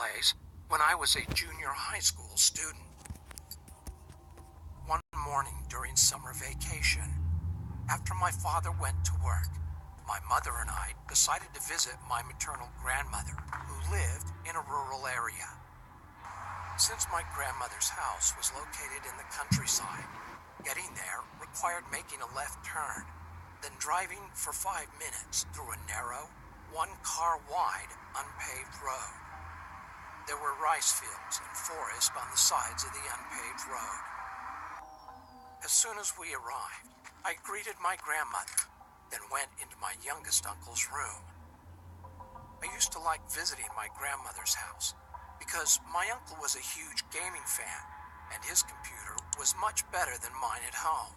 place when I was a junior high school student. One morning during summer vacation, after my father went to work, my mother and I decided to visit my maternal grandmother, who lived in a rural area. Since my grandmother's house was located in the countryside, getting there required making a left turn, then driving for 5 minutes through a narrow, one-car-wide, unpaved road. There were rice fields and forest on the sides of the unpaved road. As soon as we arrived, I greeted my grandmother, then went into my youngest uncle's room. I used to like visiting my grandmother's house because my uncle was a huge gaming fan, and his computer was much better than mine at home.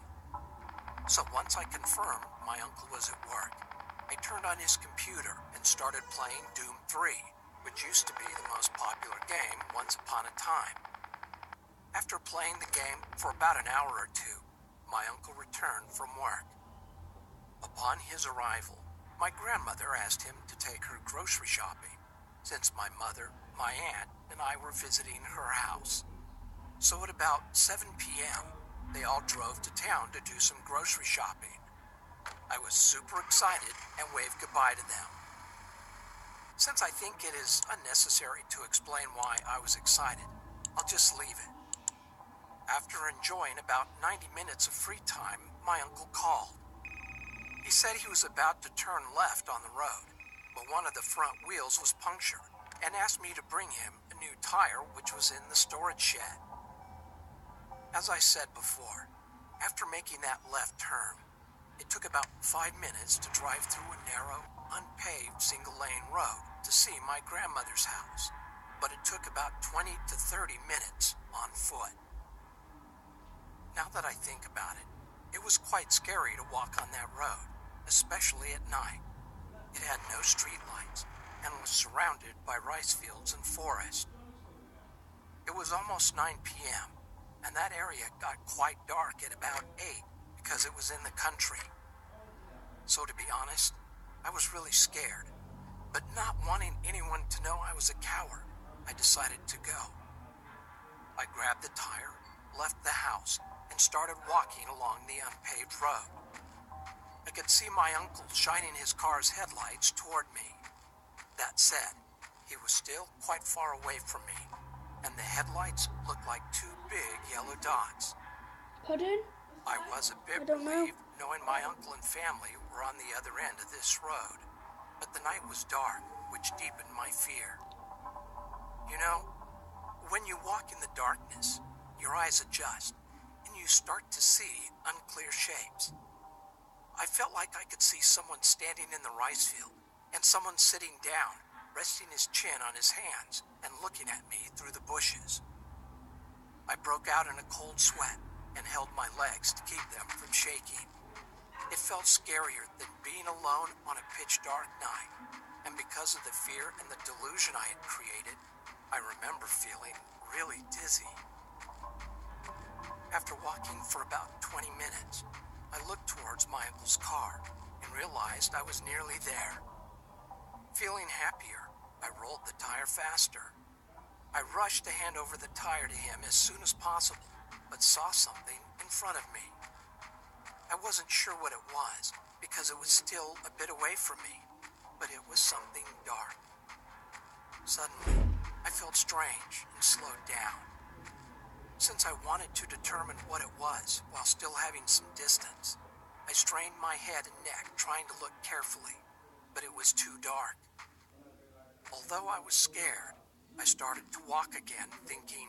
So once I confirmed my uncle was at work, I turned on his computer and started playing Doom 3, which used to be the most popular game once upon a time. After playing the game for about an hour or two, my uncle returned from work. Upon his arrival, my grandmother asked him to take her grocery shopping, since my mother, my aunt, and I were visiting her house. So at about 7 p.m., they all drove to town to do some grocery shopping. I was super excited and waved goodbye to them. Since I think it is unnecessary to explain why I was excited, I'll just leave it. After enjoying about 90 minutes of free time, my uncle called. He said he was about to turn left on the road, but one of the front wheels was punctured, and asked me to bring him a new tire which was in the storage shed. As I said before, after making that left turn, it took about 5 minutes to drive through a narrow, unpaved single-lane road to see my grandmother's house, but it took about 20 to 30 minutes on foot. Now that I think about it, it was quite scary to walk on that road, especially at night. It had no streetlights and was surrounded by rice fields and forest. It was almost 9 p.m., and that area got quite dark at about 8 because it was in the country. So to be honest, I was really scared, but not wanting anyone to know I was a coward, I decided to go. I grabbed the tire, left the house, and started walking along the unpaved road. I could see my uncle shining his car's headlights toward me. That said, he was still quite far away from me, and the headlights looked like two big yellow dots. Pardon? I was a bit relieved knowing my uncle and family were on the other end of this road, but the night was dark, which deepened my fear. You know, when you walk in the darkness, your eyes adjust, and you start to see unclear shapes. I felt like I could see someone standing in the rice field, and someone sitting down, resting his chin on his hands and looking at me through the bushes. I broke out in a cold sweat and held my legs to keep them from shaking. It felt scarier than being alone on a pitch-dark night, and because of the fear and the delusion I had created, I remember feeling really dizzy. After walking for about 20 minutes, I looked towards my uncle's car and realized I was nearly there. Feeling happier, I rolled the tire faster. I rushed to hand over the tire to him as soon as possible, but saw something in front of me. I wasn't sure what it was because it was still a bit away from me, but it was something dark. Suddenly, I felt strange and slowed down. Since I wanted to determine what it was while still having some distance, I strained my head and neck trying to look carefully, but it was too dark. Although I was scared, I started to walk again, thinking,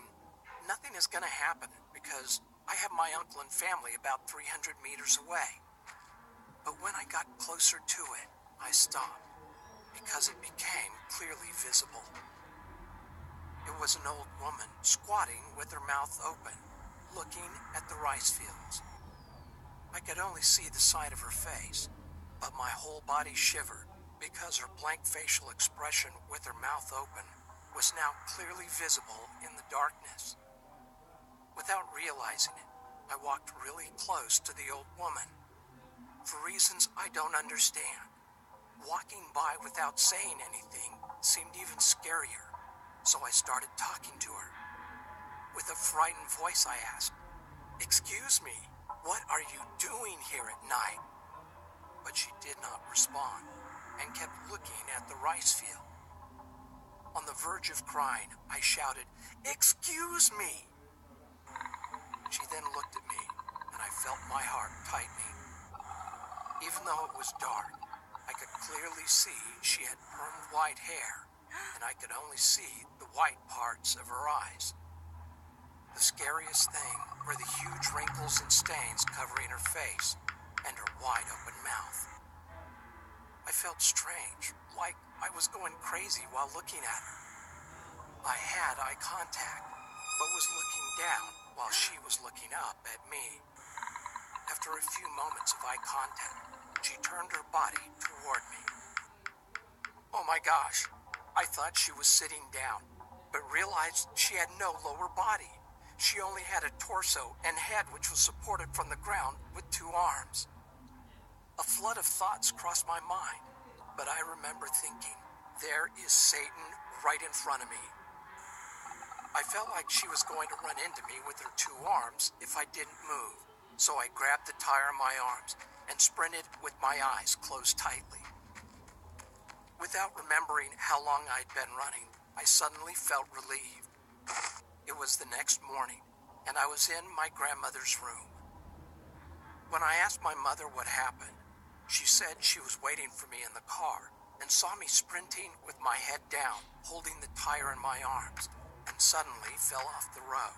nothing is going to happen because I have my uncle and family about 300 meters away. But when I got closer to it, I stopped because it became clearly visible. It was an old woman squatting with her mouth open, looking at the rice fields. I could only see the side of her face, but my whole body shivered because her blank facial expression with her mouth open was now clearly visible in the darkness. Without realizing it, I walked really close to the old woman. For reasons I don't understand, walking by without saying anything seemed even scarier, so I started talking to her. With a frightened voice, I asked, "Excuse me, what are you doing here at night?" But she did not respond and kept looking at the rice field. On the verge of crying, I shouted, "Excuse me!" She then looked at me, and I felt my heart tightening. Even though it was dark, I could clearly see she had permed white hair, and I could only see the white parts of her eyes. The scariest thing were the huge wrinkles and stains covering her face and her wide open mouth. I felt strange, like I was going crazy while looking at her. I had eye contact, but was looking down while she was looking up at me. After a few moments of eye contact, she turned her body toward me. Oh my gosh, I thought she was sitting down, but realized she had no lower body. She only had a torso and head which was supported from the ground with 2 arms. A flood of thoughts crossed my mind, but I remember thinking, there is Satan right in front of me. I felt like she was going to run into me with her 2 arms if I didn't move, so I grabbed the tire in my arms and sprinted with my eyes closed tightly. Without remembering how long I'd been running, I suddenly felt relieved. It was the next morning, and I was in my grandmother's room. When I asked my mother what happened, she said she was waiting for me in the car and saw me sprinting with my head down, holding the tire in my arms, and suddenly fell off the road,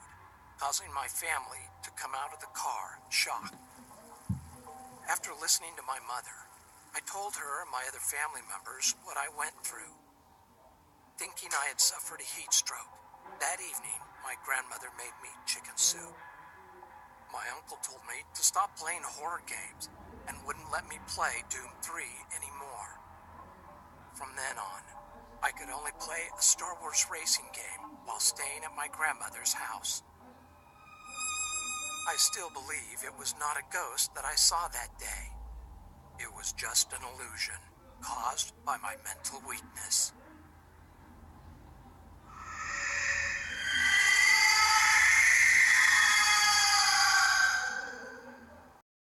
causing my family to come out of the car in shock. After listening to my mother, I told her and my other family members what I went through. Thinking I had suffered a heat stroke, that evening my grandmother made me chicken soup. My uncle told me to stop playing horror games and wouldn't let me play Doom 3 anymore. From then on, I could only play a Star Wars racing game while staying at my grandmother's house. I still believe it was not a ghost that I saw that day. It was just an illusion caused by my mental weakness.